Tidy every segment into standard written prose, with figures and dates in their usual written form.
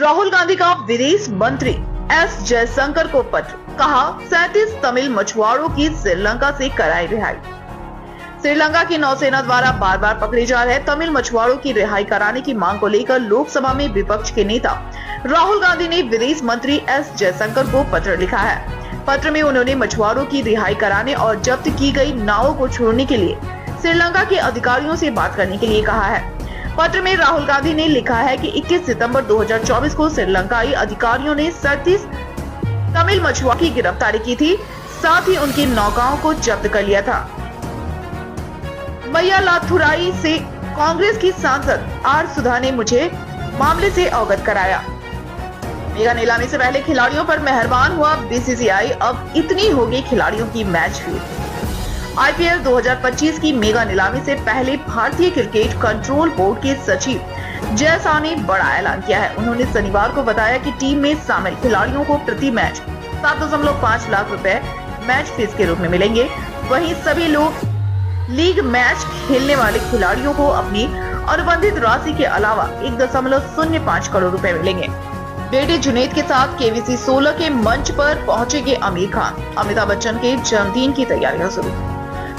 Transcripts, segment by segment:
राहुल गांधी का विदेश मंत्री एस जयशंकर को पत्र, कहा 37 तमिल मछुआरों की श्रीलंका से कराई रिहाई। श्रीलंका की नौसेना द्वारा बार बार पकड़े जा रहे तमिल मछुआरों की रिहाई कराने की मांग को लेकर लोकसभा में विपक्ष के नेता राहुल गांधी ने विदेश मंत्री एस जयशंकर को पत्र लिखा है। पत्र में उन्होंने मछुआरों की रिहाई कराने और जब्त की गई नावों को छोड़ने के लिए श्रीलंका के अधिकारियों से बात करने के लिए कहा है। पत्र में राहुल गांधी ने लिखा है कि 21 सितंबर 2024 को श्रीलंकाई अधिकारियों ने 37 तमिल मछुआरों की गिरफ्तारी की थी, साथ ही उनकी नौकाओं को जब्त कर लिया था। मय्यालाथुराई से कांग्रेस की सांसद आर सुधा ने मुझे मामले से अवगत कराया। मेगा नीलामी से पहले खिलाड़ियों पर मेहरबान हुआ बीसीसीआई, अब इतनी होगी खिलाड़ियों की मैच फी। आईपीएल 2025 की मेगा नीलामी से पहले भारतीय क्रिकेट कंट्रोल बोर्ड के सचिव जय शाह ने बड़ा ऐलान किया है। उन्होंने शनिवार को बताया कि टीम में शामिल खिलाड़ियों को प्रति मैच 7.5 लाख रुपए मैच फीस के रूप में मिलेंगे। वहीं सभी लोग लीग मैच खेलने वाले खिलाड़ियों को अपनी अनुबंधित राशि के अलावा 1.05 करोड़ रुपए मिलेंगे। बेटे जुनैद के साथ केबीसी 16 के मंच पर पहुंचेंगे आमिर खान। अमिताभ बच्चन के जन्मदिन की तैयारियां शुरू।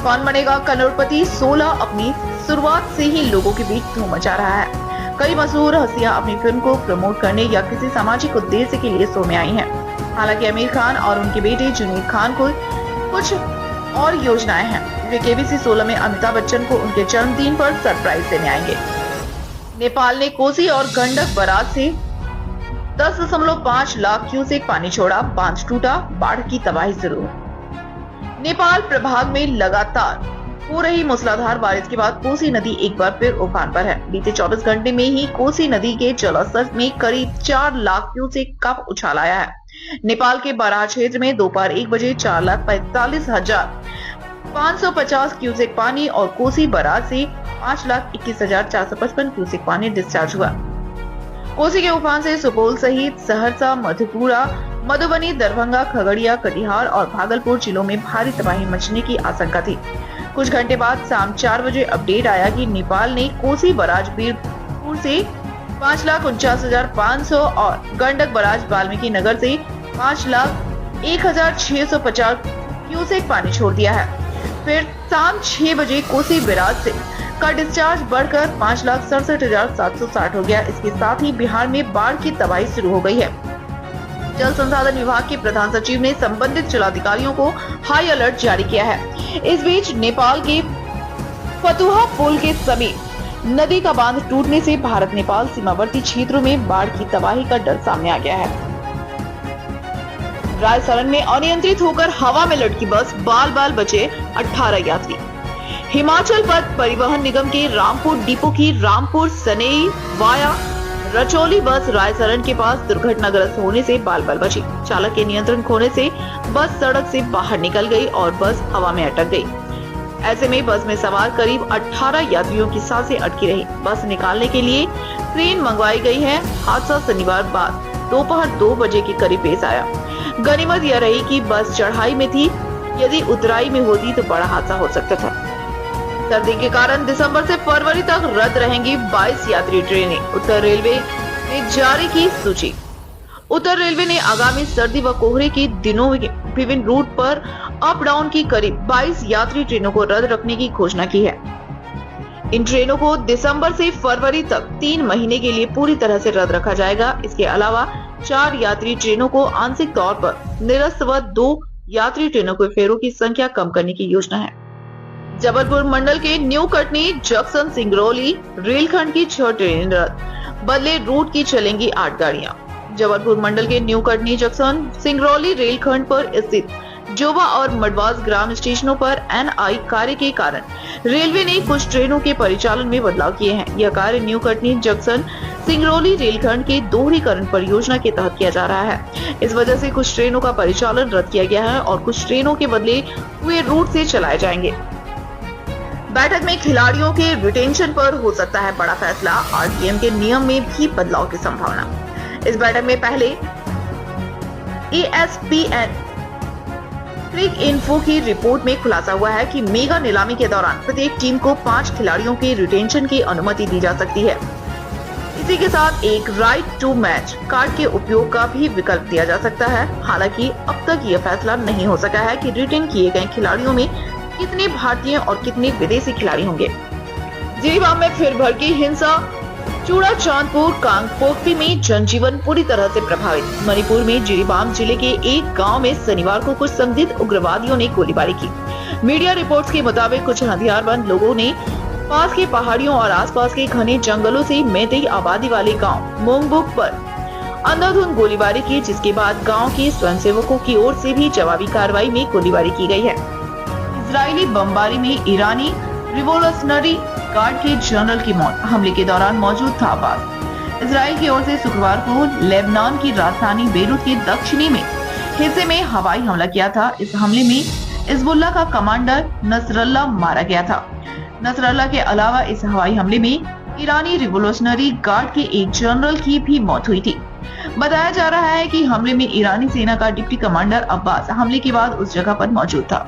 कौन बनेगा करोड़पति 16 अपनी शुरुआत से ही लोगों के बीच धूम मचा रहा है। कई मशहूर हस्तियां अपनी फिल्म को प्रमोट करने या किसी सामाजिक उद्देश्य के लिए शो में आई हैं। हालांकि आमिर खान और उनके बेटे जुनैद खान को कुछ और योजनाएं हैं। वे केबीसी 16 में अमिताभ बच्चन को उनके जन्मदिन पर सरप्राइज देने आएंगे। नेपाल ने कोसी और गंडक बराज से 10.5 लाख क्यूसेक पानी छोड़ा, बांध टूटा, बाढ़ की तबाही शुरू। नेपाल प्रभाग में लगातार हो रही मूसलाधार बारिश के बाद कोसी नदी एक बार फिर उफान पर है। बीते 24 घंटे में ही कोसी नदी के जलस्तर में करीब 4 लाख क्यूसेक का उछाल आया है। नेपाल के बराज क्षेत्र में दोपहर 1 बजे 4,45,550 क्यूसेक पानी और कोसी बराज से 5,21,455 क्यूसेक पानी डिस्चार्ज हुआ। कोसी के उफान से सुपौल सहित सहरसा, मधेपुरा, मधुबनी, दरभंगा, खगड़िया, कटिहार और भागलपुर जिलों में भारी तबाही मचने की आशंका थी। कुछ घंटे बाद शाम 4 बजे अपडेट आया कि नेपाल ने कोसी बराज बीरपुर से 5,49,500 और गंडक बराज वाल्मीकि नगर से 5,01,650 क्यूसेक पानी छोड़ दिया है। फिर शाम 6 बजे कोसी बराज से का डिस्चार्ज बढ़कर 5,67,760 हो गया। इसके साथ ही बिहार में बाढ़ की तबाही शुरू हो गई है। जल संसाधन विभाग के प्रधान सचिव ने संबंधित जिलाधिकारियों को हाई अलर्ट जारी किया है। इस बीच नेपाल के फतुहा पुल के समीप नदी का बांध टूटने से भारत नेपाल सीमावर्ती क्षेत्रों में बाढ़ की तबाही का डर सामने आ गया है। रायसरन में अनियंत्रित होकर हवा में लटकी बस, बाल बाल बचे 18 यात्री। हिमाचल पथ परिवहन निगम के रामपुर डिपो की रामपुर सनेई वाया रचौली बस रायसरन के पास दुर्घटनाग्रस्त होने से बाल बाल बची। चालक के नियंत्रण खोने से बस सड़क से बाहर निकल गई और बस हवा में अटक गई। ऐसे में बस में सवार करीब 18 यात्रियों की सांसें अटकी रही। बस निकालने के लिए क्रेन मंगवाई गई है। हादसा शनिवार बाद दोपहर 2 बजे के करीब पेश आया। गनीमत यह रही कि बस चढ़ाई में थी, यदि उतराई में होती तो बड़ा हादसा हो सकता था। सर्दी के कारण दिसंबर से फरवरी तक रद्द रहेंगी 22 यात्री ट्रेनें। उत्तर रेलवे ने जारी की सूची। उत्तर रेलवे ने आगामी सर्दी व कोहरे के दिनों में विभिन्न रूट पर अप डाउन की करीब 22 यात्री ट्रेनों को रद्द रखने की घोषणा की है। इन ट्रेनों को दिसंबर से फरवरी तक 3 महीने के लिए पूरी तरह से रद्द रखा जाएगा। इसके अलावा 4 यात्री ट्रेनों को आंशिक तौर पर निरस्त व 2 यात्री ट्रेनों के फेरों की संख्या कम करने की योजना है। जबलपुर मंडल के न्यू कटनी जंक्शन सिंगरौली रेलखंड की 6 ट्रेनें रद्द, बदले रूट की चलेंगी 8 गाड़ियां। जबलपुर मंडल के न्यू कटनी जंक्शन सिंगरौली रेलखंड पर स्थित जोबा और मडवास ग्राम स्टेशनों पर एनआई कार्य के कारण रेलवे ने कुछ ट्रेनों के परिचालन में बदलाव किए हैं। यह कार्य न्यू कटनी जंक्शन सिंगरौली रेलखंड के दोहरीकरण परियोजना के तहत किया जा रहा है। इस वजह से कुछ ट्रेनों का परिचालन रद्द किया गया है और कुछ ट्रेनों के बदले हुए रूट से चलाए जाएंगे। बैठक में खिलाड़ियों के रिटेंशन पर हो सकता है बड़ा फैसला। आरटीएम के नियम में भी बदलाव की संभावना। इस बैठक में पहले ESPN क्रिक इन्फो की रिपोर्ट में खुलासा हुआ है कि मेगा नीलामी के दौरान प्रत्येक टीम को 5 खिलाड़ियों के रिटेंशन की अनुमति दी जा सकती है। इसी के साथ एक राइट टू मैच कार्ड के उपयोग का भी विकल्प दिया जा सकता है। हालांकि अब तक यह फैसला नहीं हो सका है कि रिटेन किए गए खिलाड़ियों में कितने भारतीय और कितने विदेशी खिलाड़ी होंगे। जिरीबाम में फिर भड़की हिंसा, चूड़ा चांदपुर कांगपोक्पी में जनजीवन पूरी तरह से प्रभावित। मणिपुर में जिरीबाम जिले के एक गांव में शनिवार को कुछ संदिग्ध उग्रवादियों ने गोलीबारी की। मीडिया रिपोर्ट्स के मुताबिक कुछ हथियारबंद लोगों ने पास के पहाड़ियों और आसपास के घने जंगलों से मेतेई आबादी वाले गांव मोंगबुक पर अंधाधुंध गोलीबारी की, जिसके बाद गांव के स्वयंसेवकों की ओर से भी जवाबी कार्रवाई में गोलीबारी की गई है। इजरायली बमबारी में ईरानी रिवोल्यूशनरी गार्ड के जनरल की मौत, हमले के दौरान मौजूद था अब्बास। इजराइल की ओर से शुक्रवार को लेबनान की राजधानी बेरूत के दक्षिणी में हिस्से में हवाई हमला किया था। इस हमले में हिजबुल्लाह का कमांडर नसरल्लाह मारा गया था। नसरल्लाह के अलावा इस हवाई हमले में ईरानी रिवोल्यूशनरी गार्ड के एक जनरल की भी मौत हुई थी। बताया जा रहा है कि हमले में ईरानी सेना का डिप्टी कमांडर अब्बास हमले के बाद उस जगह पर मौजूद था।